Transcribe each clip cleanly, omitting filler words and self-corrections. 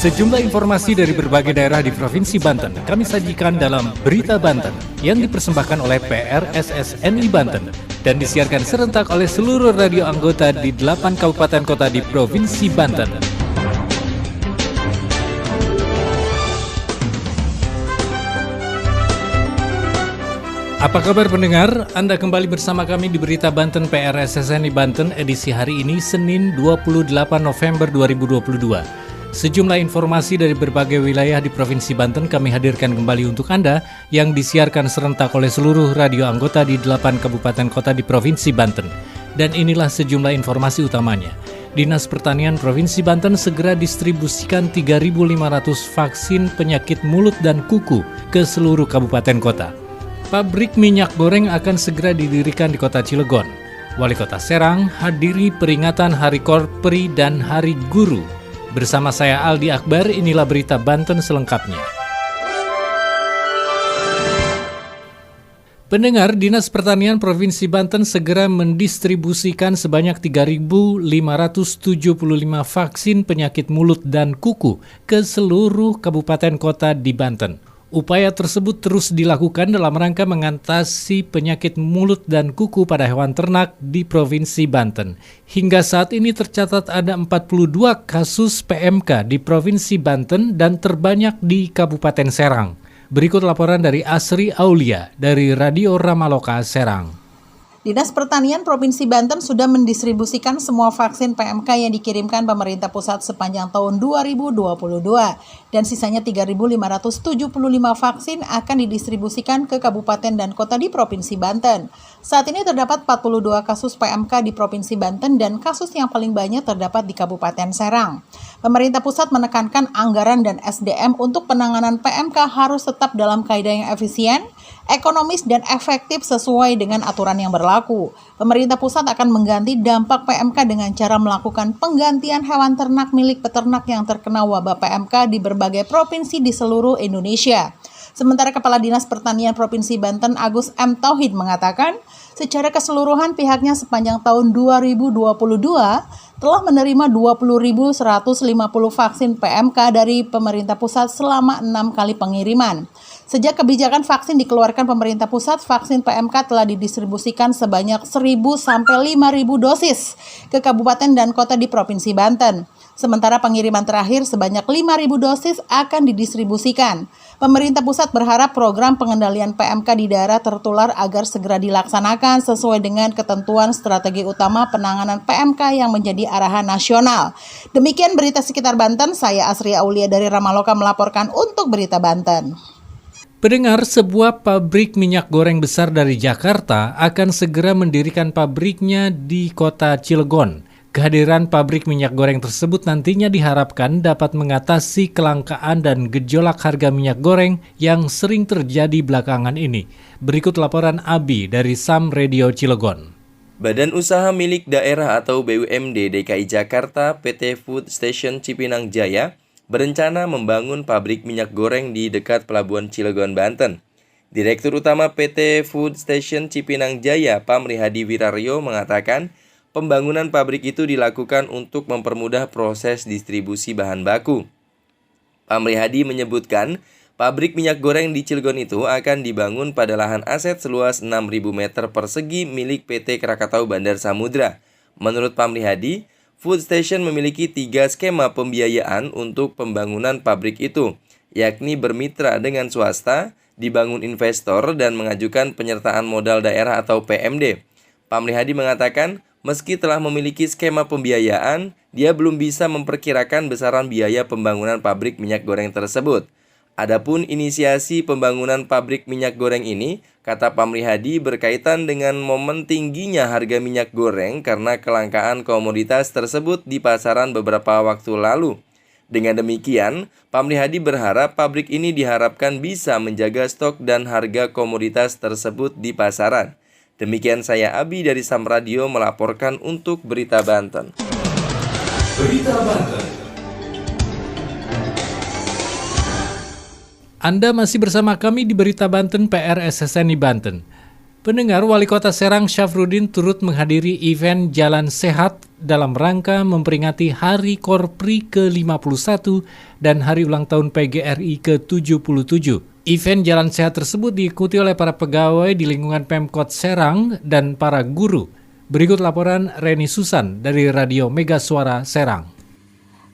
Sejumlah informasi dari berbagai daerah di Provinsi Banten kami sajikan dalam Berita Banten yang dipersembahkan oleh PRSSNI Banten dan disiarkan serentak oleh seluruh radio anggota di 8 kabupaten kota di Provinsi Banten. Apa kabar pendengar? Anda kembali bersama kami di Berita Banten PRSSNI Banten edisi hari ini Senin 28 November 2022. Sejumlah informasi dari berbagai wilayah di Provinsi Banten kami hadirkan kembali untuk Anda yang disiarkan serentak oleh seluruh radio anggota di 8 kabupaten kota di Provinsi Banten. Dan inilah sejumlah informasi utamanya. Dinas Pertanian Provinsi Banten segera distribusikan 3.500 vaksin penyakit mulut dan kuku ke seluruh kabupaten kota. Pabrik minyak goreng akan segera didirikan di kota Cilegon. Wali Kota Serang hadiri peringatan Hari Korpri dan Hari Guru. Bersama saya Aldi Akbar, inilah Berita Banten selengkapnya. Pendengar, Dinas Pertanian Provinsi Banten segera mendistribusikan sebanyak 3.575 vaksin penyakit mulut dan kuku ke seluruh kabupaten kota di Banten. Upaya tersebut terus dilakukan dalam rangka mengatasi penyakit mulut dan kuku pada hewan ternak di Provinsi Banten. Hingga saat ini tercatat ada 42 kasus PMK di Provinsi Banten dan terbanyak di Kabupaten Serang. Berikut laporan dari Asri Aulia dari Radio Ramaloka Serang. Dinas Pertanian Provinsi Banten sudah mendistribusikan semua vaksin PMK yang dikirimkan pemerintah pusat sepanjang tahun 2022 dan sisanya 3.575 vaksin akan didistribusikan ke kabupaten dan kota di Provinsi Banten. Saat ini terdapat 42 kasus PMK di Provinsi Banten dan kasus yang paling banyak terdapat di Kabupaten Serang. Pemerintah pusat menekankan anggaran dan SDM untuk penanganan PMK harus tetap dalam kaidah yang efisien, ekonomis, dan efektif sesuai dengan aturan yang berlaku. Pemerintah pusat akan mengganti dampak PMK dengan cara melakukan penggantian hewan ternak milik peternak yang terkena wabah PMK di berbagai provinsi di seluruh Indonesia. Sementara Kepala Dinas Pertanian Provinsi Banten Agus M. Tauhid mengatakan, secara keseluruhan pihaknya sepanjang tahun 2022 telah menerima 20.150 vaksin PMK dari pemerintah pusat selama 6 kali pengiriman. Sejak kebijakan vaksin dikeluarkan pemerintah pusat, vaksin PMK telah didistribusikan sebanyak 1.000 sampai 5.000 dosis ke kabupaten dan kota di Provinsi Banten. Sementara pengiriman terakhir sebanyak 5.000 dosis akan didistribusikan. Pemerintah pusat berharap program pengendalian PMK di daerah tertular agar segera dilaksanakan sesuai dengan ketentuan strategi utama penanganan PMK yang menjadi arahan nasional. Demikian berita sekitar Banten, saya Asri Aulia dari Ramaloka melaporkan untuk Berita Banten. Pendengar, sebuah pabrik minyak goreng besar dari Jakarta akan segera mendirikan pabriknya di kota Cilegon. Kehadiran pabrik minyak goreng tersebut nantinya diharapkan dapat mengatasi kelangkaan dan gejolak harga minyak goreng yang sering terjadi belakangan ini. Berikut laporan Abi dari Sam Radio Cilegon. Badan Usaha Milik Daerah atau BUMD DKI Jakarta PT Food Station Cipinang Jaya berencana membangun pabrik minyak goreng di dekat Pelabuhan Cilegon, Banten. Direktur Utama PT Food Station Cipinang Jaya, Pamri Hadi Wiraryo mengatakan, pembangunan pabrik itu dilakukan untuk mempermudah proses distribusi bahan baku. Pamri Hadi menyebutkan, pabrik minyak goreng di Cilegon itu akan dibangun pada lahan aset seluas 6.000 meter persegi milik PT Krakatau Bandar Samudra. Menurut Pamri Hadi, Food Station memiliki 3 skema pembiayaan untuk pembangunan pabrik itu, yakni bermitra dengan swasta, dibangun investor, dan mengajukan penyertaan modal daerah atau PMD. Pamri Hadi mengatakan, meski telah memiliki skema pembiayaan, dia belum bisa memperkirakan besaran biaya pembangunan pabrik minyak goreng tersebut. Adapun inisiasi pembangunan pabrik minyak goreng ini, kata Pamri Hadi, berkaitan dengan momen tingginya harga minyak goreng karena kelangkaan komoditas tersebut di pasaran beberapa waktu lalu. Dengan demikian, Pamri Hadi berharap pabrik ini diharapkan bisa menjaga stok dan harga komoditas tersebut di pasaran. Demikian saya Abi dari Sam Radio melaporkan untuk Berita Banten. Berita Banten. Anda masih bersama kami di Berita Banten PRSSNI Banten. Pendengar, Wali Kota Serang Syafruddin turut menghadiri event Jalan Sehat dalam rangka memperingati Hari Korpri ke-51 dan Hari Ulang Tahun PGRI ke-77. Event Jalan Sehat tersebut diikuti oleh para pegawai di lingkungan Pemkot Serang dan para guru. Berikut laporan Reni Susan dari Radio Mega Suara Serang.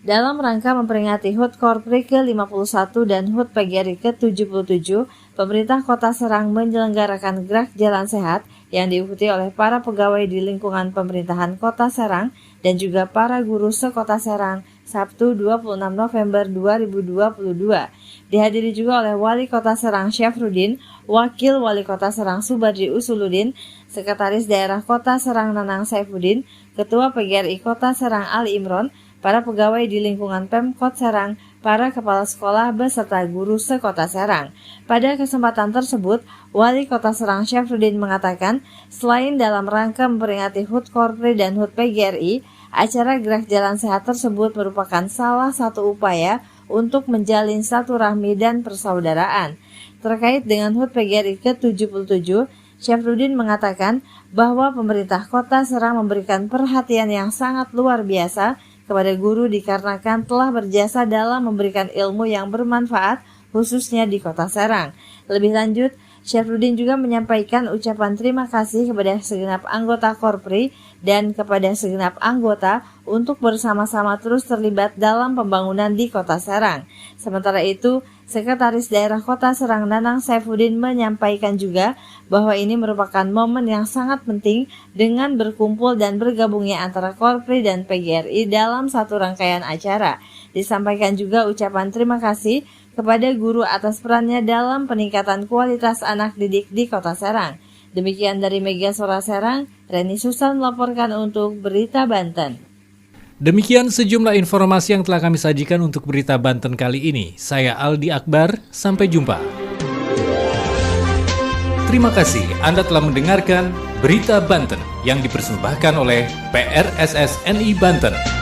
Dalam rangka memperingati HUT Korpri ke-51 dan HUT PGRI ke-77, pemerintah Kota Serang menyelenggarakan Gerak Jalan Sehat yang diikuti oleh para pegawai di lingkungan pemerintahan Kota Serang dan juga para guru se-Kota Serang Sabtu 26 November 2022. Dihadiri juga oleh Wali Kota Serang Syafruddin, Wakil Wali Kota Serang Subadri Usuluddin, Sekretaris Daerah Kota Serang Nanang Saifuddin, Ketua PGRI Kota Serang Ali Imron, para pegawai di lingkungan Pemkot Serang, para kepala sekolah beserta guru se-Kota Serang. Pada kesempatan tersebut, Wali Kota Serang Syafruddin mengatakan, selain dalam rangka memperingati HUT Korpri dan HUT PGRI, acara Gerak Jalan Sehat tersebut merupakan salah satu upaya untuk menjalin silaturahmi dan persaudaraan. Terkait dengan HUT PGRI ke-77, Syafruddin mengatakan bahwa pemerintah Kota Serang memberikan perhatian yang sangat luar biasa kepada guru dikarenakan telah berjasa dalam memberikan ilmu yang bermanfaat khususnya di Kota Serang. Lebih lanjut, Syafruddin juga menyampaikan ucapan terima kasih kepada segenap anggota Korpri dan kepada segenap anggota untuk bersama-sama terus terlibat dalam pembangunan di Kota Serang. Sementara itu, Sekretaris Daerah Kota Serang Nanang Saifuddin menyampaikan juga bahwa ini merupakan momen yang sangat penting dengan berkumpul dan bergabungnya antara Korpri dan PGRI dalam satu rangkaian acara. Disampaikan juga ucapan terima kasih kepada guru atas perannya dalam peningkatan kualitas anak didik di Kota Serang. Demikian dari Mega Suara Serang, Reni Susan melaporkan untuk Berita Banten. Demikian sejumlah informasi yang telah kami sajikan untuk Berita Banten kali ini. Saya Aldi Akbar, sampai jumpa. Terima kasih Anda telah mendengarkan Berita Banten yang dipersembahkan oleh PRSSNI Banten.